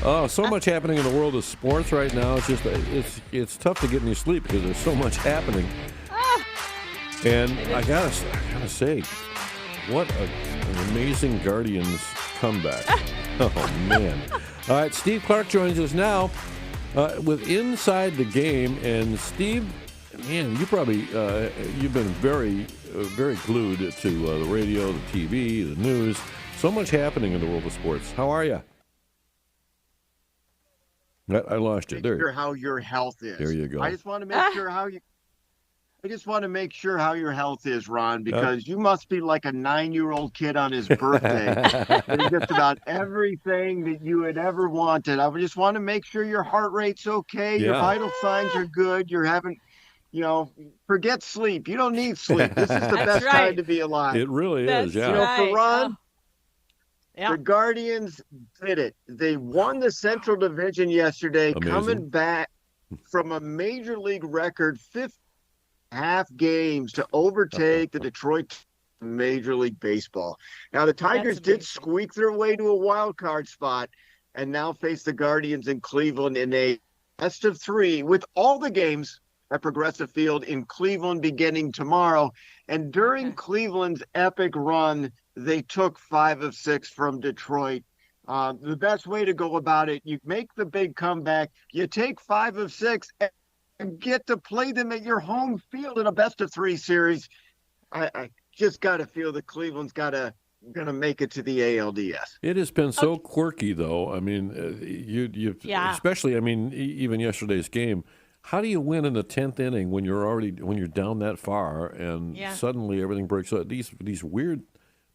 Oh, so much happening in the world of sports right now. It's just it's tough to get any sleep because there's so much happening. And I gotta say, what an amazing Guardians comeback! Oh man! All right, Steve Clark joins us now with Inside the Game, and Steve, man, you've been very glued to the radio, the TV, the news. So much happening in the world of sports. How are you? I lost you. There. How your health is. There you go. I just want to make sure how your health is, Ron, because you must be like a 9-year-old kid on his birthday. And just about everything that you had ever wanted. I just want to make sure your heart rate's okay, your vital signs are good, you're having, forget sleep. You don't need sleep. This is the best time to be alive. It really is, yeah. For Ron, the Guardians did it. They won the Central Division yesterday, coming back from a major league record 5.5 games to overtake the Detroit Major League Baseball. Now, the Tigers did squeak their way to a wild card spot and now face the Guardians in Cleveland in a best of 3 with all the games at Progressive Field in Cleveland beginning tomorrow. And during Cleveland's epic run, they took 5 of 6 from Detroit. The best way to go about it, you make the big comeback, you take 5 of 6 and get to play them at your home field in a best of 3 series. I just got to feel that Cleveland's going to make it to the ALDS. It has been so quirky, though. I mean, especially, even yesterday's game. How do you win in the 10th inning when you're down that far and suddenly everything breaks up? These weird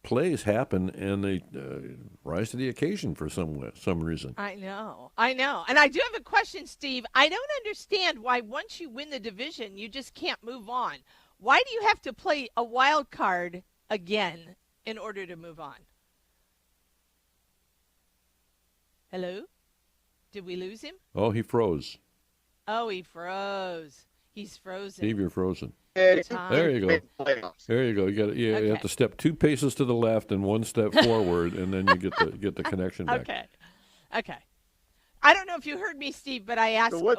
plays happen and they rise to the occasion for some reason. I know. And I do have a question, Steve. I don't understand why once you win the division, you just can't move on. Why do you have to play a wild card again in order to move on? Hello? Did we lose him? Oh, he froze. Oh, he froze. He's frozen. Steve, you're frozen. There you go. There you go. You have to step 2 paces to the left and 1 step forward, and then you get the connection back. Okay. I don't know if you heard me, Steve, but I asked why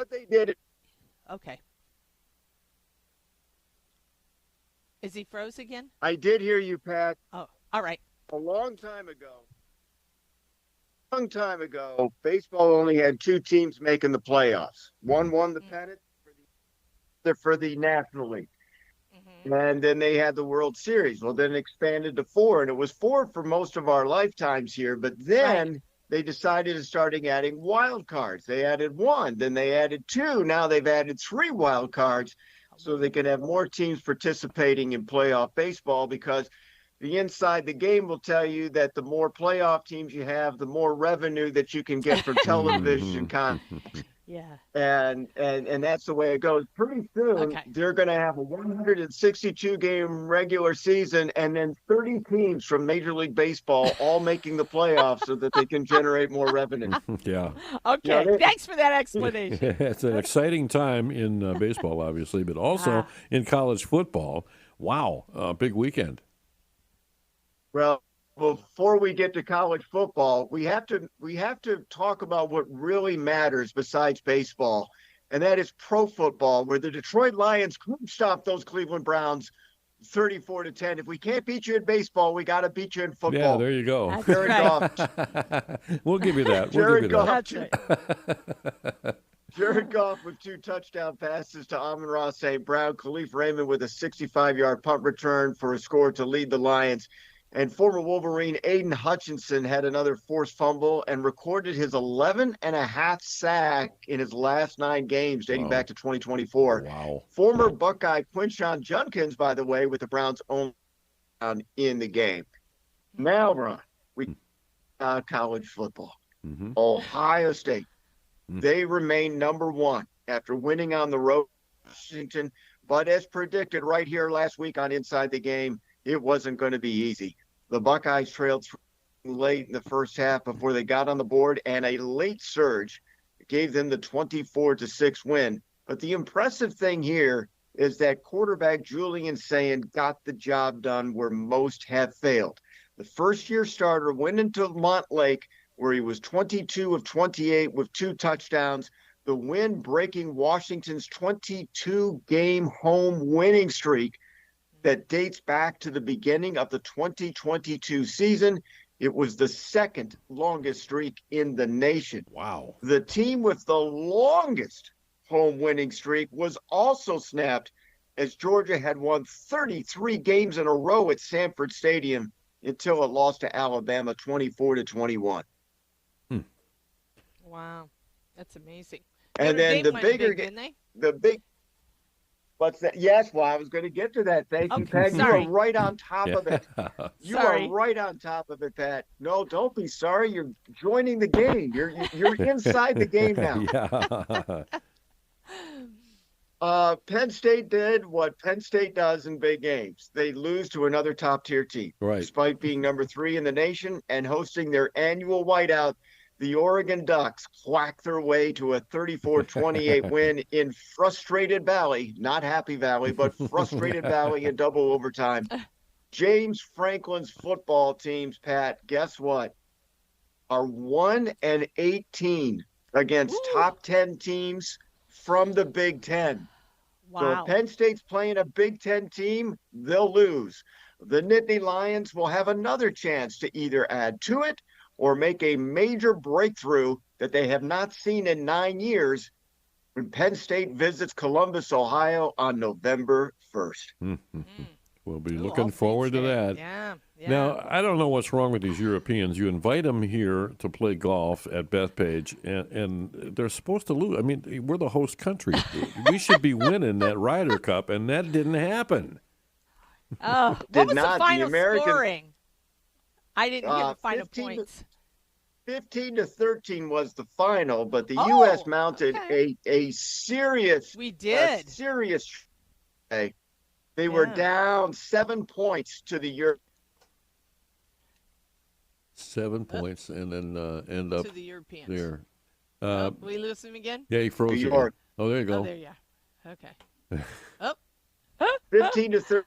they did. Okay. Is he froze again? I did hear you, Pat. Oh, all right. A long time ago, baseball only had 2 teams making the playoffs. One won the pennant for the National League. And then they had the World Series. Well, then it expanded to 4, and it was 4 for most of our lifetimes here. But then they decided to start adding wild cards. They added 1, then they added 2. Now they've added 3 wild cards so they can have more teams participating in playoff baseball, because the Inside the Game will tell you that the more playoff teams you have, the more revenue that you can get for television content. Yeah. And that's the way it goes. Pretty soon, they're going to have a 162-game regular season and then 30 teams from Major League Baseball all making the playoffs so that they can generate more revenue. Yeah. Okay. Thanks for that explanation. It's an exciting time in baseball, obviously, but also in college football. Wow. Big weekend. Well, before we get to college football, we have to talk about what really matters besides baseball, and that is pro football, where the Detroit Lions couldn't stop those Cleveland Browns 34-10. If we can't beat you in baseball, we got to beat you in football. Yeah, there you go. Jared Goff. We'll give you that. Jared Goff. That's right. Jared Goff with 2 touchdown passes to Amon-Ra St. Brown. Khalif Raymond with a 65-yard punt return for a score to lead the Lions. And former Wolverine Aiden Hutchinson had another forced fumble and recorded his 11.5 sack in his last 9 games dating back to 2024. Wow. Former Buckeye Quinshon Judkins, by the way, with the Browns' own in the game. Now, Ron, we college football. Ohio State. They remain number 1 after winning on the road in Washington. But as predicted right here last week on Inside the Game, it wasn't going to be easy. The Buckeyes trailed late in the first half before they got on the board, and a late surge gave them the 24-6 win. But the impressive thing here is that quarterback Julian Sayin got the job done where most have failed. The first-year starter went into Montlake, where he was 22 of 28 with 2 touchdowns. The win breaking Washington's 22-game home winning streak that dates back to the beginning of the 2022 season. It was the second longest streak in the nation. Wow. The team with the longest home winning streak was also snapped, as Georgia had won 33 games in a row at Sanford Stadium until it lost to Alabama 24-21. Wow, that's amazing. And then what's that? Yes, well, I was going to get to that. Thank you, Pat. You are right on top of it. You are right on top of it, Pat. No, don't be sorry. You're joining the game. You're inside the game now. Yeah. Penn State did what Penn State does in big games. They lose to another top-tier team, right, despite being number 3 in the nation and hosting their annual whiteout. The Oregon Ducks quack their way to a 34-28 win in Frustrated Valley, not Happy Valley, but Frustrated Valley in double overtime. James Franklin's football teams, Pat, guess what? Are 1-18 against top 10 teams from the Big Ten. Wow. So if Penn State's playing a Big Ten team, they'll lose. The Nittany Lions will have another chance to either add to it or make a major breakthrough that they have not seen in 9 years when Penn State visits Columbus, Ohio on November 1st. Mm-hmm. We'll be looking forward to that. Yeah. Now, I don't know what's wrong with these Europeans. You invite them here to play golf at Bethpage, and they're supposed to lose. I mean, we're the host country. We should be winning that Ryder Cup, and that didn't happen. Oh, what was the final scoring? I didn't hear the final points. 15-13 was the final, but the U.S. mounted a serious. We did. They were down 7 points to the Europe. 7 points, and then end up to the Europeans. There. We lose them again? Yeah, he froze New again. York. Oh, there you go. Oh, there you are. Okay. 15-13.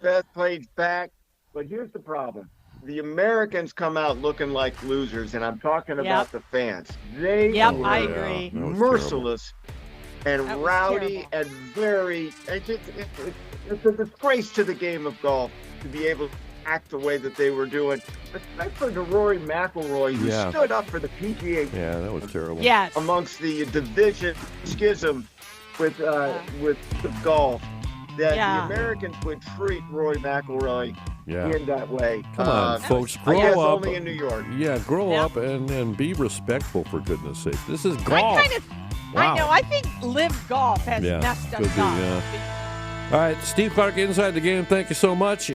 Beth played back, but here's the problem. The Americans come out looking like losers, and I'm talking about the fans. They were I agree. Merciless and rowdy and very. It's a disgrace to the game of golf to be able to act the way that they were doing, especially to Rory McIlroy, who stood up for the PGA. Yeah, that was terrible. Yes. Amongst the division schism with golf, that the Americans would treat Rory McIlroy in that way. Come on, folks, grow I guess up. Only in New York. Yeah, grow up and be respectful, for goodness sake. This is golf. I know. I think Live Golf has messed us up. All right, Steve Clark, Inside the Game, thank you so much.